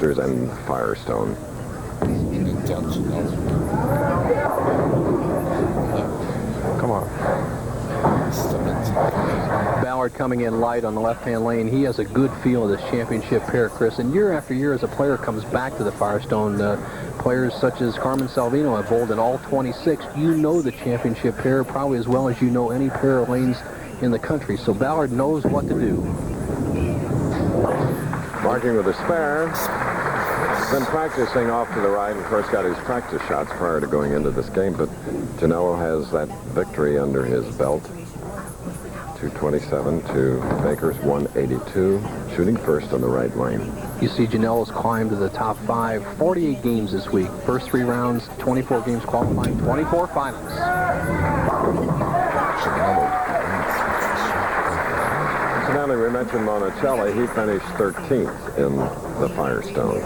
Masters and Firestone. Come on. Ballard coming in light on the left-hand lane. He has a good feel of this championship pair, Chris. And year after year, as a player comes back to the Firestone, players such as Carmen Salvino have bowled in all 26. You know the championship pair probably as well as you know any pair of lanes in the country. So Ballard knows what to do. Marking with a spare. Been practicing off to the right, and of course got his practice shots prior to going into this game, but Genalo has that victory under his belt. 227 to Baker's 182, shooting first on the right lane. You see Genalo's climbed to the top 5, 48 games this week. First 3 rounds, 24 games qualifying, 24 finals. Incidentally, we mentioned Monticelli. He finished 13th in the Firestone.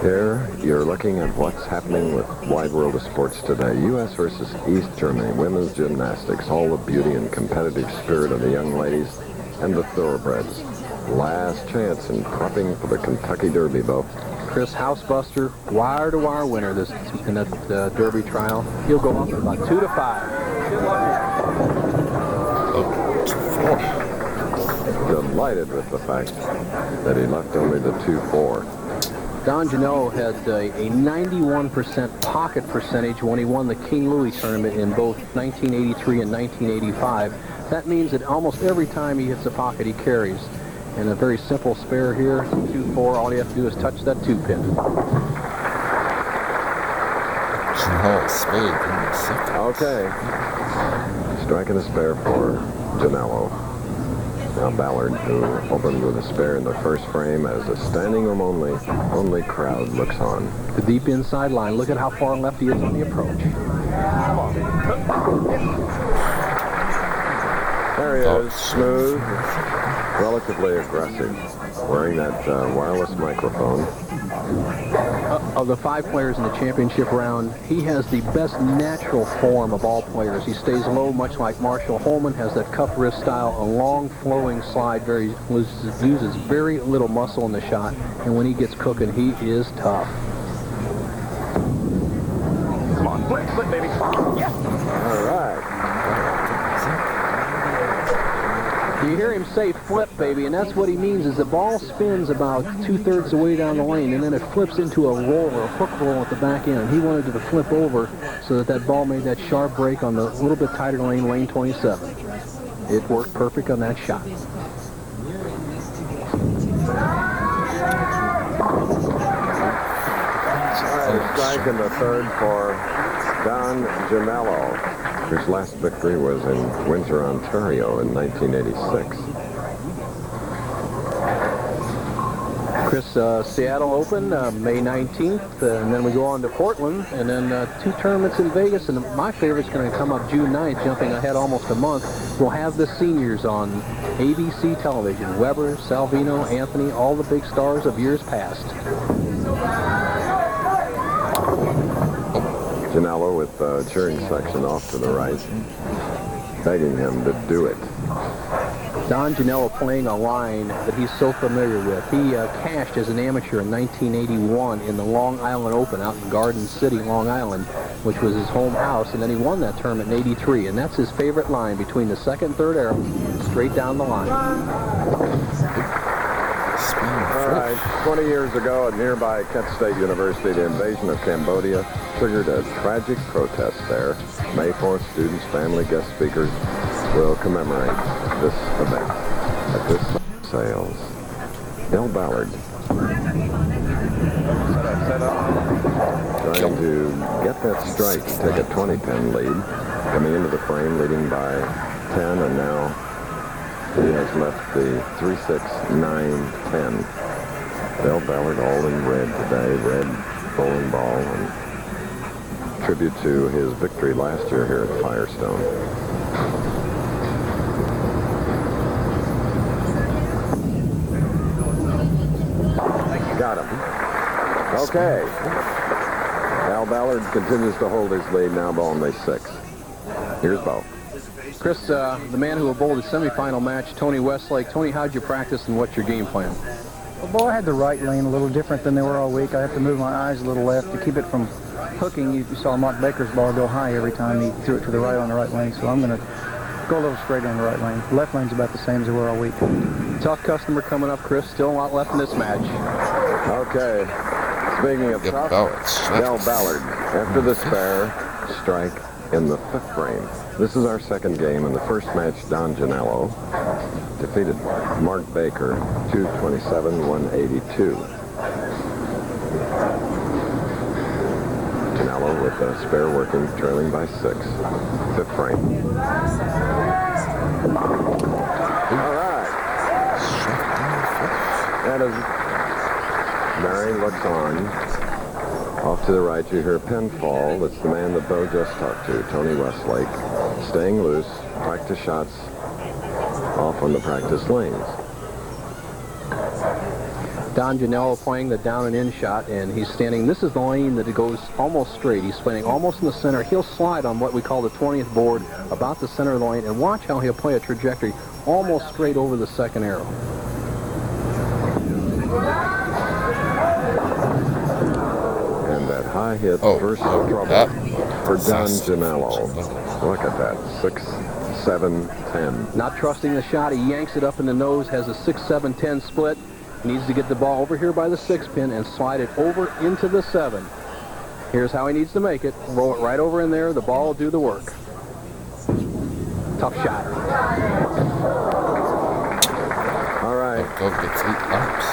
Here, you're looking at what's happening with Wide World of Sports today. U.S. versus East Germany, women's gymnastics, all the beauty and competitive spirit of the young ladies and the thoroughbreds. Last chance in prepping for the Kentucky Derby, Bo. Chris, housebuster, wire-to-wire winner in that Derby trial. He'll go up about 2 to 5. Delighted with the fact that he left only the 2-4. Don Genalo had a 91% pocket percentage when he won the King Louis tournament in both 1983 and 1985. That means that almost every time he hits the pocket, he carries. And a very simple spare here, 2-4, all you have to do is touch that 2-pin. Okay. Striking a spare for Genalo. Now Ballard, who opened with a spare in the first frame, as a standing room only crowd looks on. The deep inside line. Look at how far left he is on the approach. There he is, smooth, relatively aggressive, wearing that wireless microphone. Of the 5 players in the championship round, he has the best natural form of all players. He stays low, much like Marshall Holman, has that cuff wrist style, a long flowing slide, uses very little muscle in the shot, and when he gets cooking, he is tough. Come on, flip, baby. Yes. All right. You hear him say flip, baby, and that's what he means is the ball spins about 2/3 the way down the lane, and then it flips into a roll or a hook roll at the back end. He wanted it to flip over so that ball made that sharp break on the little bit tighter lane, lane 27. It worked perfect on that shot. Strike in the third for Don Genalo, whose last victory was in Windsor, Ontario in 1986. Chris, Seattle Open, May 19th, and then we go on to Portland, and then 2 tournaments in Vegas, and my favorite's going to come up June 9th, jumping ahead almost a month. We'll have the seniors on ABC television. Weber, Salvino, Anthony, all the big stars of years past. Genalo with the cheering section off to the right, begging him to do it. Don Genalo playing a line that he's so familiar with. He cashed as an amateur in 1981 in the Long Island Open out in Garden City, Long Island, which was his home house, and then he won that tournament in 83, and that's his favorite line between the second and third arrow, straight down the line. All right, 20 years ago at nearby Kent State University, the invasion of Cambodia triggered a tragic protest there. May 4th, students, family, guest speakers will commemorate this event at this sales. Bill Ballard trying to get that strike to take a 20-pin lead, coming into the frame leading by 10, and now he has left the 3-6-9-10. Bill Ballard all in red today, red bowling ball, and tribute to his victory last year here at Firestone. Got him. Okay. Al Ballard continues to hold his lead, now bowling the 6. Here's Bo. Chris, the man who will bowl the semifinal match, Tony Westlake. Tony, how'd you practice and what's your game plan? Well, boy, I had the right lane a little different than they were all week. I have to move my eyes a little left to keep it from hooking. You saw Mark Baker's ball go high every time he threw it to the right on the right lane, so I'm going to go a little straighter on the right lane. Left lane's about the same as they were all week. Tough customer coming up, Chris. Still a lot left in this match. Okay. Speaking of tough, Del Ballard, after the spare, strike in the 5th frame. This is our second game. In the first match, Don Genalo defeated Mark Baker, 227-182. Genalo with a spare working, trailing by 6. 5th frame. All right. And as Mary looks on, off to the right, you hear pin fall. That's the man that Bo just talked to, Tony Westlake. Staying loose, practice shots off on the practice lanes. Don Genalo playing the down and in shot, and he's standing. This is the lane that it goes almost straight. He's standing almost in the center. He'll slide on what we call the 20th board, about the center of the lane, and watch how he'll play a trajectory almost straight over the second arrow. And that high hit versus trouble for Don Genalo. Look at that, 6, 7, 10. Not trusting the shot, he yanks it up in the nose, has a 6, 7, 10 split. He needs to get the ball over here by the 6 pin and slide it over into the 7. Here's how he needs to make it. Roll it right over in there. The ball will do the work. Tough shot. All right. Go gets 8 ups.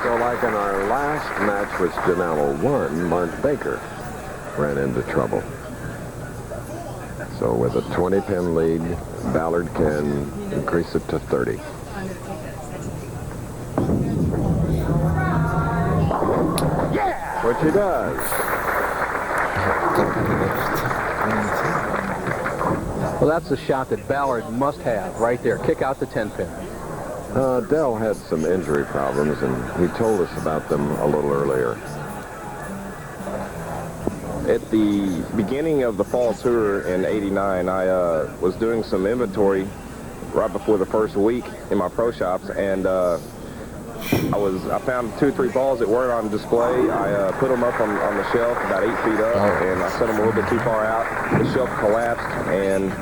So like in our last match, which Genalo won, Mark Baker ran into trouble. So with a 20-pin lead, Ballard can increase it to 30. Yeah! Which he does. Well, that's the shot that Ballard must have right there. Kick out the 10-pin. Dell had some injury problems, and he told us about them a little earlier. At the beginning of the fall tour in '89, I was doing some inventory right before the first week in my pro shops, and I found 2 or 3 balls that weren't on display. I put them up on the shelf about 8 feet up, and I set them a little bit too far out. The shelf collapsed, and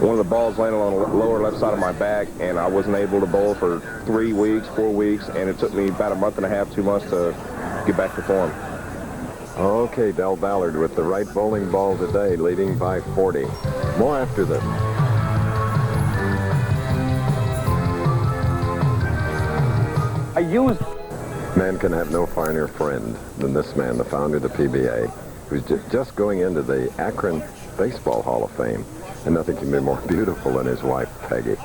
one of the balls landed on the lower left side of my back, and I wasn't able to bowl for 3 weeks, 4 weeks, and it took me about a month and a half, 2 months to get back to form. Okay, Del Ballard with the right bowling ball today, leading by 40. More after this. Man can have no finer friend than this man, the founder of the PBA, who's just going into the Akron Baseball Hall of Fame. And nothing can be more beautiful than his wife, Peggy.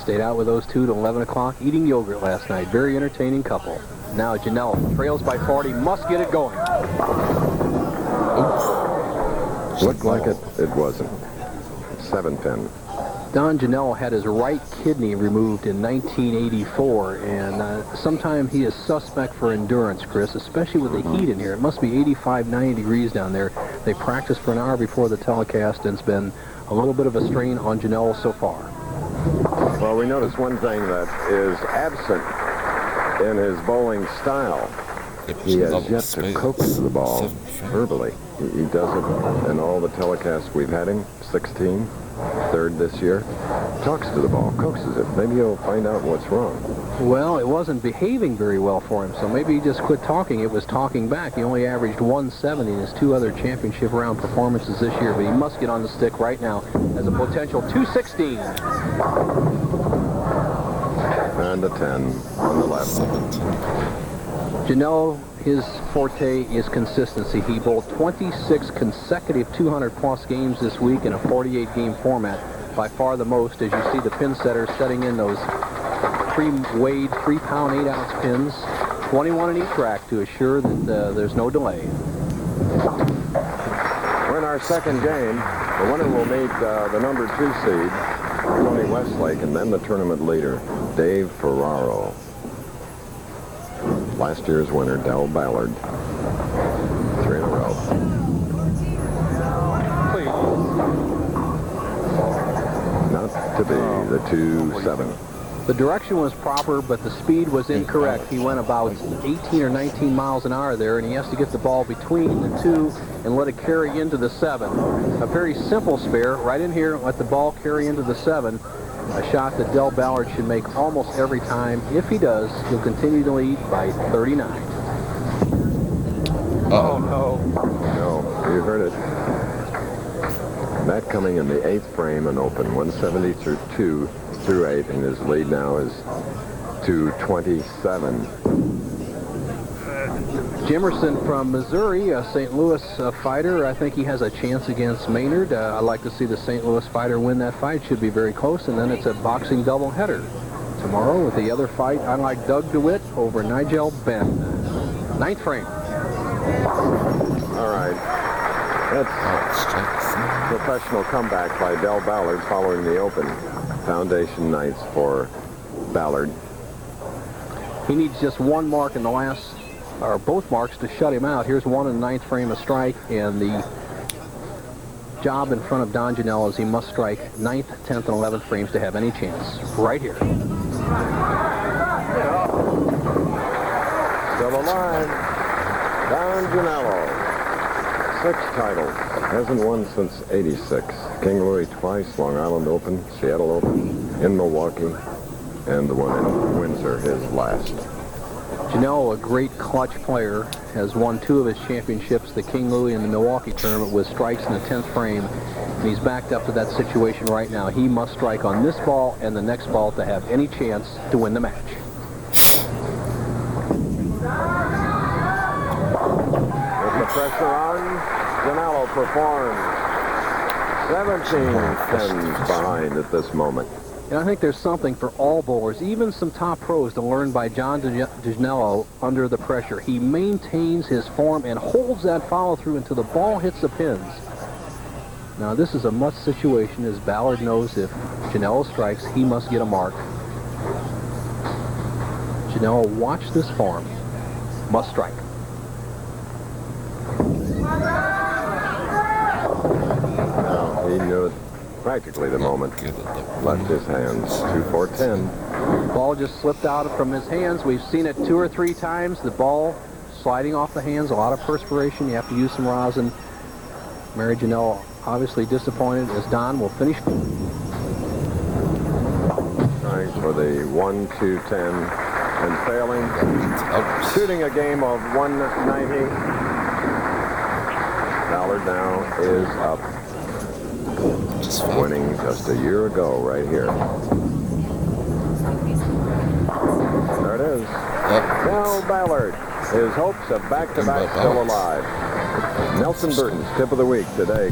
Stayed out with those 2 till 11 o'clock, eating yogurt last night. Very entertaining couple. Now Genalo trails by 40, must get it going. Looked like it wasn't. 7-pin. Don Genalo had his right kidney removed in 1984, and sometime he is suspect for endurance, Chris, especially with the heat in here. It must be 85, 90 degrees down there. They practiced for an hour before the telecast, and it's been a little bit of a strain on Genalo so far. Well, we notice one thing that is absent in his bowling style. He has yet to coax the ball verbally. He does it in all the telecasts we've had him, 16. 3rd this year, talks to the ball, coaxes it. Maybe he'll find out what's wrong. Well, it wasn't behaving very well for him, so maybe he just quit talking. It was talking back. He only averaged 170 in his 2 other championship round performances this year, but he must get on the stick right now as a potential 216. And a 10 on the left. Genalo, his forte is consistency. He bowled 26 consecutive 200-plus games this week in a 48-game format, by far the most, as you see the pin setters setting in those pre-weighed 3-pound 8-ounce pins, 21 in each rack to assure that there's no delay. We're in our second game. The winner will meet the number 2 seed, Tony Westlake, and then the tournament leader, Dave Ferraro. Last year's winner, Del Ballard. 3 in a row. Not to be the 2-7. The direction was proper, but the speed was incorrect. He went about 18 or 19 miles an hour there, and he has to get the ball between the 2 and let it carry into the 7. A very simple spare, right in here, let the ball carry into the 7. A shot that Del Ballard should make almost every time. If he does, he'll continue to lead by 39. Oh, no. No, you heard it. That coming in the 8th frame and open, 170 through 2 through 8, and his lead now is 227. Jimerson from Missouri, a St. Louis fighter. I think he has a chance against Maynard. I'd like to see the St. Louis fighter win that fight. Should be very close, and then it's a boxing doubleheader tomorrow with the other fight. I like Doug DeWitt over Nigel Benn. 9th frame. All right. That's professional comeback by Del Ballard following the open. Foundation nights for Ballard. He needs just one mark in the last, or both marks, to shut him out. Here's 1 in the 9th frame, a strike, and the job in front of Don Genalo is he must strike 9th, 10th, and 11th frames to have any chance. Right here. Still alive. Don Genalo. 6 titles. Hasn't won since '86. King Louis twice, Long Island Open, Seattle Open, in Milwaukee, and the one in Windsor, his last. Genalo, a great clutch player, has won 2 of his championships, the King Louis and the Milwaukee tournament, with strikes in the 10th frame. And he's backed up to that situation right now. He must strike on this ball and the next ball to have any chance to win the match. With the pressure on, Genalo performs. 17 10 behind at this moment. And I think there's something for all bowlers, even some top pros, to learn by John Genalo under the pressure. He maintains his form and holds that follow-through until the ball hits the pins. Now, this is a must situation, as Ballard knows if Genalo strikes, he must get a mark. Genalo, watch this form. Must strike. Now, he knew it practically the moment. Left his hands. 2-4-10. Ball just slipped out from his hands. We've seen it 2 or 3 times. The ball sliding off the hands, a lot of perspiration. You have to use some rosin. Mary Genalo obviously disappointed, as Don will finish. Trying for the 1-2-10 and failing. Shooting a game of 190. Ballard now is up. Winning just a year ago right here. There it is. Del Ballard. His hopes of back-to-back still alive. Nelson Burton's tip of the week today.